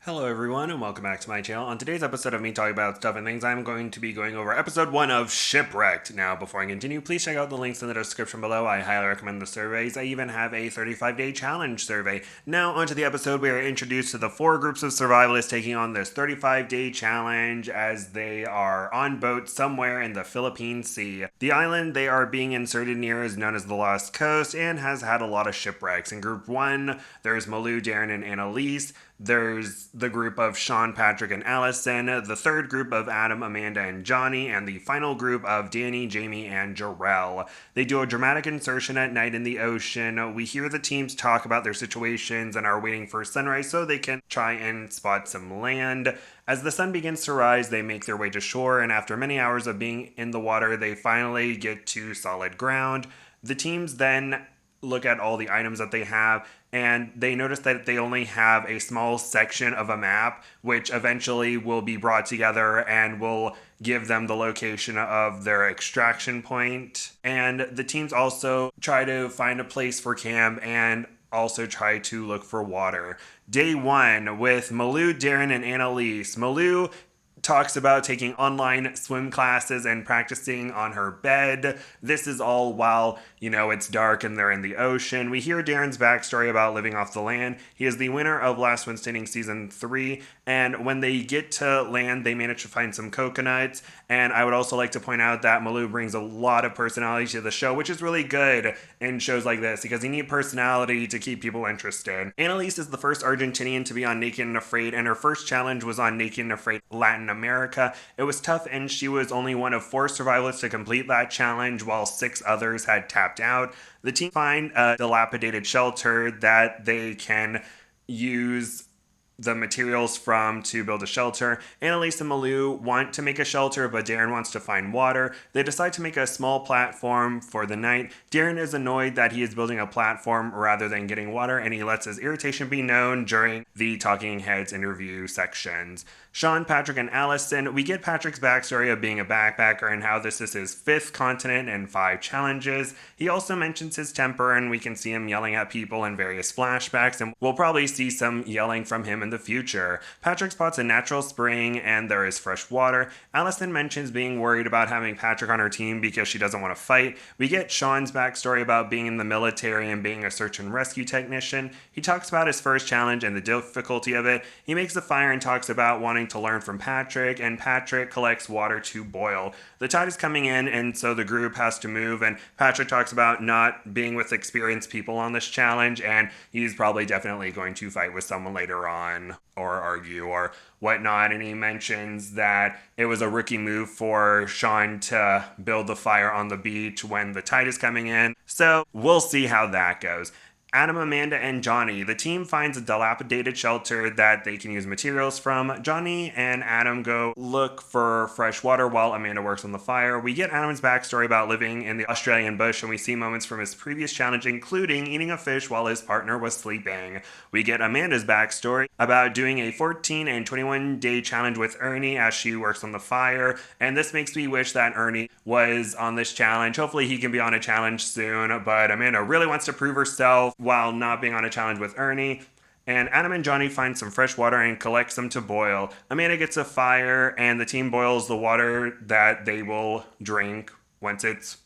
Hello everyone and welcome back to my channel. On today's episode of me talking about stuff and things, I'm going to be going over episode 1 of Shipwrecked. Now before I continue, please check out the links in the description below. I highly recommend the surveys. I even have a 35-day challenge survey. Now onto the episode. We are introduced to the 4 groups of survivalists taking on this 35-day challenge as they are on boats somewhere in the Philippine Sea. The island they are being inserted near is known as the Lost Coast and has had a lot of shipwrecks. In group 1, there's Malu, Darrin, and Annalise. There's the group of Shawn, Patrick, and Allison, the third group of Adam, Amanda, and Jonny, and the final group of Dani, Jamie, and Jarrell. They do a dramatic insertion at night in the ocean. We hear the teams talk about their situations and are waiting for sunrise so they can try and spot some land. As the sun begins to rise, they make their way to shore, and after many hours of being in the water, they finally get to solid ground. The teams then look at all the items that they have, and they notice that they only have a small section of a map, which eventually will be brought together and will give them the location of their extraction point. And the teams also try to find a place for camp and also try to look for water. Day 1 with Malu, Darrin, and Annalise. Malu talks about taking online swim classes and practicing on her bed. This is all while, it's dark and they're in the ocean. We hear Darrin's backstory about living off the land. He is the winner of Last One Standing Season 3, and when they get to land, they manage to find some coconuts. And I would also like to point out that Malu brings a lot of personality to the show, which is really good in shows like this, because you need personality to keep people interested. Annalise is the first Argentinian to be on Naked and Afraid, and her first challenge was on Naked and Afraid Latin America. It was tough, and she was only one of 4 survivalists to complete that challenge, while 6 others had tapped out. The team find a dilapidated shelter that they can use the materials from to build a shelter. Annalise and Malu want to make a shelter, but Darrin wants to find water. They decide to make a small platform for the night. Darrin is annoyed that he is building a platform rather than getting water, and he lets his irritation be known during the Talking Heads interview sections. Shawn, Patrick, and Allison. We get Patrick's backstory of being a backpacker and how this is his 5th continent and 5 challenges. He also mentions his temper, and we can see him yelling at people in various flashbacks, and we'll probably see some yelling from him in the future. Patrick spots a natural spring and there is fresh water. Allison mentions being worried about having Patrick on her team because she doesn't want to fight. We get Shawn's backstory about being in the military and being a search and rescue technician. He talks about his first challenge and the difficulty of it. He makes a fire and talks about wanting to learn from Patrick, and Patrick collects water to boil. The tide is coming in, and so the group has to move, and Patrick talks about not being with experienced people on this challenge, and he's probably definitely going to fight with someone later on or argue or whatnot. And he mentions that it was a rookie move for Shawn to build the fire on the beach when the tide is coming in. So we'll see how that goes. Adam, Amanda, and Jonny. The team finds a dilapidated shelter that they can use materials from. Jonny and Adam go look for fresh water while Amanda works on the fire. We get Adam's backstory about living in the Australian bush, and we see moments from his previous challenge, including eating a fish while his partner was sleeping. We get Amanda's backstory about doing a 14 and 21 day challenge with Ernie as she works on the fire, and this makes me wish that Ernie was on this challenge. Hopefully he can be on a challenge soon, but Amanda really wants to prove herself while not being on a challenge with Ernie. And Adam and Jonny find some fresh water and collect some to boil. Amanda gets a fire, and the team boils the water that they will drink once it's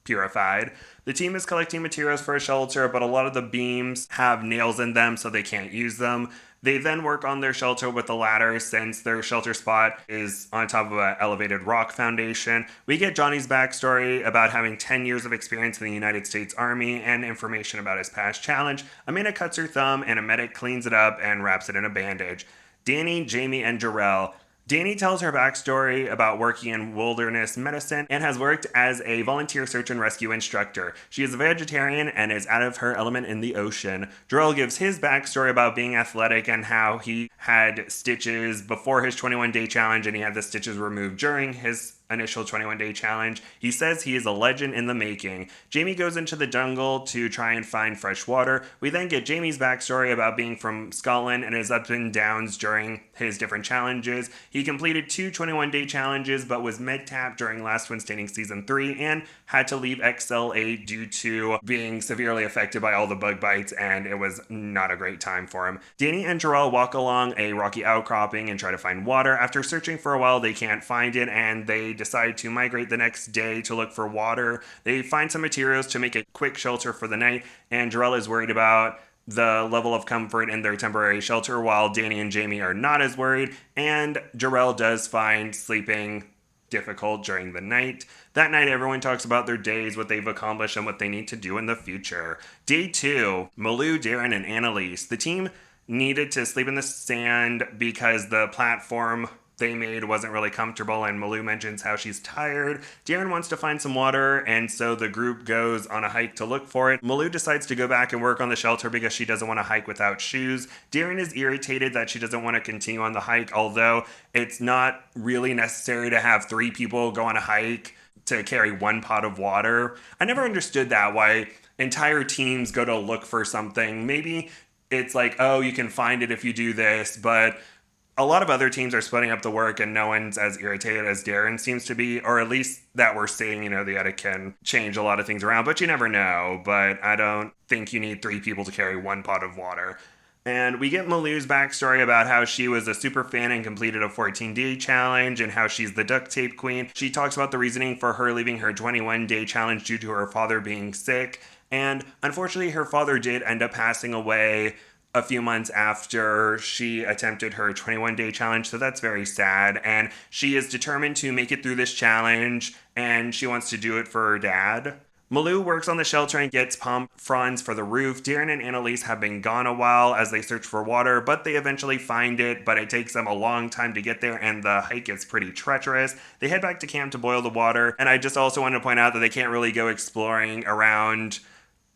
purified. The team is collecting materials for a shelter, but a lot of the beams have nails in them, so they can't use them. They then work on their shelter with a ladder since their shelter spot is on top of an elevated rock foundation. We get Jonny's backstory about having 10 years of experience in the United States Army and information about his past challenge. Amanda cuts her thumb and a medic cleans it up and wraps it in a bandage. Dani, Jamie, and Jarrell. Dani tells her backstory about working in wilderness medicine and has worked as a volunteer search and rescue instructor. She is a vegetarian and is out of her element in the ocean. Jarrell gives his backstory about being athletic and how he had stitches before his 21-day challenge, and he had the stitches removed during his initial 21-day challenge. He says he is a legend in the making. Jamie goes into the jungle to try and find fresh water. We then get Jamie's backstory about being from Scotland and his ups and downs during his different challenges. He completed 2 21-day challenges but was mid-tapped during Last One Standing Season 3 and had to leave XL8 due to being severely affected by all the bug bites, and it was not a great time for him. Dani and Jarrell walk along a rocky outcropping and try to find water. After searching for a while, they can't find it, and they decide to migrate the next day to look for water. They find some materials to make a quick shelter for the night, and Jarrell is worried about the level of comfort in their temporary shelter, while Dani and Jamie are not as worried, and Jarrell does find sleeping difficult during the night. That night, everyone talks about their days, what they've accomplished, and what they need to do in the future. Day 2, Malu, Darrin, and Annalise. The team needed to sleep in the sand because the platform they made wasn't really comfortable, and Malu mentions how she's tired. Darrin wants to find some water, and so the group goes on a hike to look for it. Malu decides to go back and work on the shelter because she doesn't want to hike without shoes. Darrin is irritated that she doesn't want to continue on the hike, although it's not really necessary to have 3 people go on a hike to carry 1 pot of water. I never understood that, why entire teams go to look for something. Maybe it's like, oh, you can find it if you do this, but a lot of other teams are splitting up the work and no one's as irritated as Darrin seems to be, or at least that we're seeing. The edit can change a lot of things around, but you never know. But I don't think you need 3 people to carry 1 pot of water. And we get Malu's backstory about how she was a super fan and completed a 14-day challenge, and how she's the duct tape queen. She talks about the reasoning for her leaving her 21-day challenge due to her father being sick. And unfortunately, her father did end up passing away a few months after she attempted her 21-day challenge, so that's very sad. And she is determined to make it through this challenge, and she wants to do it for her dad. Malu works on the shelter and gets palm fronds for the roof. Darrin and Annalise have been gone a while as they search for water, but they eventually find it, but it takes them a long time to get there, and the hike is pretty treacherous. They head back to camp to boil the water, and I just also wanted to point out that they can't really go exploring around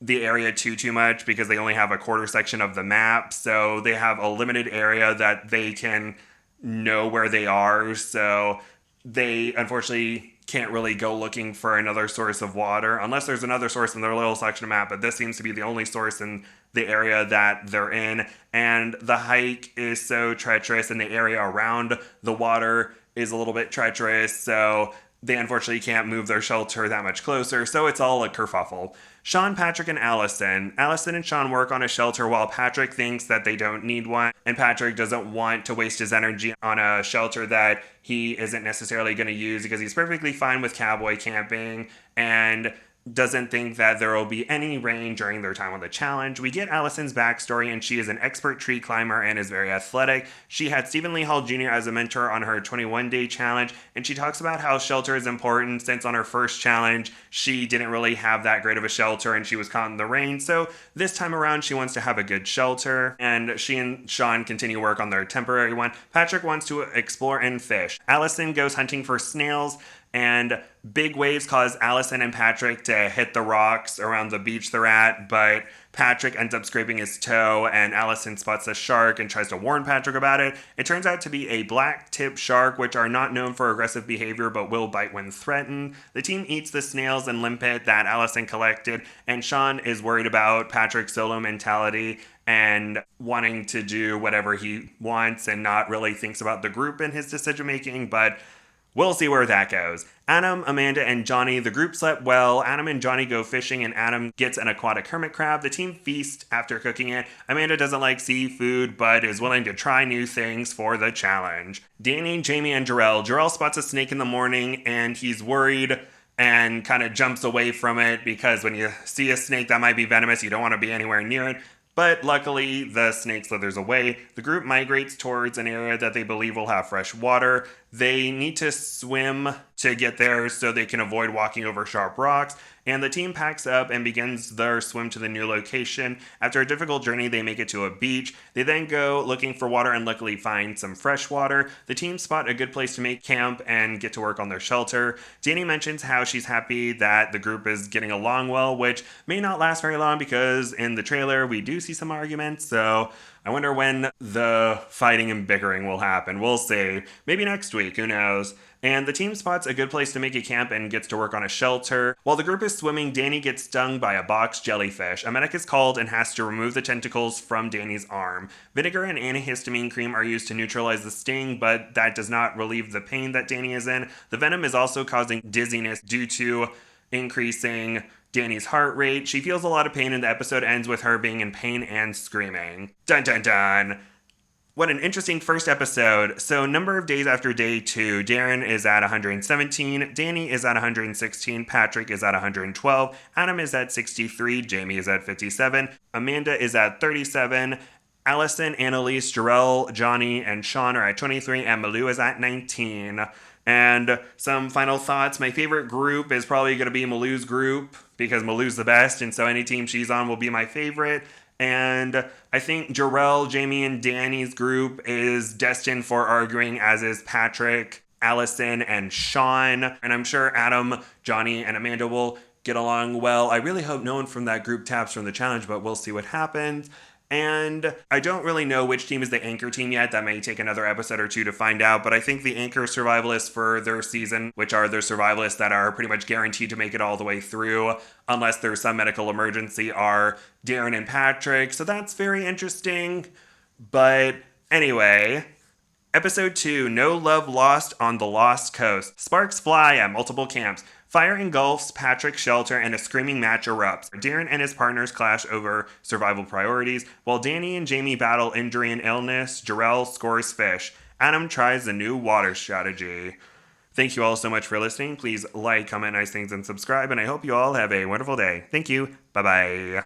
the area too much because they only have a quarter section of the map, so they have a limited area that they can know where they are, so they unfortunately can't really go looking for another source of water unless there's another source in their little section of map, but this seems to be the only source in the area that they're in. And the hike is so treacherous, and the area around the water is a little bit treacherous, so they unfortunately can't move their shelter that much closer, so it's all a kerfuffle. Shawn, Patrick, and Allison. Allison and Shawn work on a shelter while Patrick thinks that they don't need one, and Patrick doesn't want to waste his energy on a shelter that he isn't necessarily going to use because he's perfectly fine with cowboy camping and doesn't think that there will be any rain during their time on the challenge. We get Allison's backstory, and she is an expert tree climber and is very athletic. She had Stephen Lee Hall Jr. as a mentor on her 21-day challenge, and she talks about how shelter is important since on her first challenge, she didn't really have that great of a shelter and she was caught in the rain. So this time around, she wants to have a good shelter, and she and Shawn continue work on their temporary one. Patrick wants to explore and fish. Allison goes hunting for snails, and big waves cause Allison and Patrick to hit the rocks around the beach they're at, but Patrick ends up scraping his toe, and Allison spots a shark and tries to warn Patrick about it. It turns out to be a black-tip shark, which are not known for aggressive behavior but will bite when threatened. The team eats the snails and limpet that Allison collected, and Shawn is worried about Patrick's solo mentality and wanting to do whatever he wants and not really thinks about the group in his decision-making, but we'll see where that goes. Adam, Amanda, and Jonny. The group slept well. Adam and Jonny go fishing, and Adam gets an aquatic hermit crab. The team feast after cooking it. Amanda doesn't like seafood, but is willing to try new things for the challenge. Dani, Jamie, and Jarrell. Jarrell spots a snake in the morning, and he's worried and kind of jumps away from it because when you see a snake that might be venomous, you don't want to be anywhere near it. But luckily, the snake slithers away. The group migrates towards an area that they believe will have fresh water. They need to swim to get there so they can avoid walking over sharp rocks. And the team packs up and begins their swim to the new location. After a difficult journey, they make it to a beach. They then go looking for water and luckily find some fresh water. The team spot a good place to make camp and get to work on their shelter. Dani mentions how she's happy that the group is getting along well, which may not last very long because in the trailer we do see some arguments, so I wonder when the fighting and bickering will happen. We'll see. Maybe next week, who knows? And the team spots a good place to make a camp and gets to work on a shelter. While the group is swimming, Dani gets stung by a box jellyfish. A medic is called and has to remove the tentacles from Dani's arm. Vinegar and antihistamine cream are used to neutralize the sting, but that does not relieve the pain that Dani is in. The venom is also causing dizziness due to increasing Dani's heart rate. She feels a lot of pain, and the episode ends with her being in pain and screaming. Dun dun dun! What an interesting first episode. So, number of days after day 2, Darrin is at 117, Dani is at 116, Patrick is at 112, Adam is at 63, Jamie is at 57, Amanda is at 37, Allison, Annalise, Jarrell, Jonny, and Shawn are at 23, and Malu is at 19. And some final thoughts. My favorite group is probably going to be Malu's group, because Malu's the best, and so any team she's on will be my favorite. And I think Jarrell, Jamie, and Dani's group is destined for arguing, as is Patrick, Allison, and Shawn. And I'm sure Adam, Jonny, and Amanda will get along well. I really hope no one from that group taps from the challenge, but we'll see what happens. And I don't really know which team is the anchor team yet. That may take another episode or two to find out. But I think the anchor survivalists for their season, which are the survivalists that are pretty much guaranteed to make it all the way through, unless there's some medical emergency, are Darrin and Patrick. So that's very interesting. But anyway, Episode 2, No Love Lost on the Lost Coast. Sparks fly at multiple camps. Fire engulfs Patrick's shelter and a screaming match erupts. Darrin and his partners clash over survival priorities. While Dani and Jamie battle injury and illness, Jarrell scores fish. Adam tries the new water strategy. Thank you all so much for listening. Please like, comment nice things, and subscribe. And I hope you all have a wonderful day. Thank you. Bye-bye.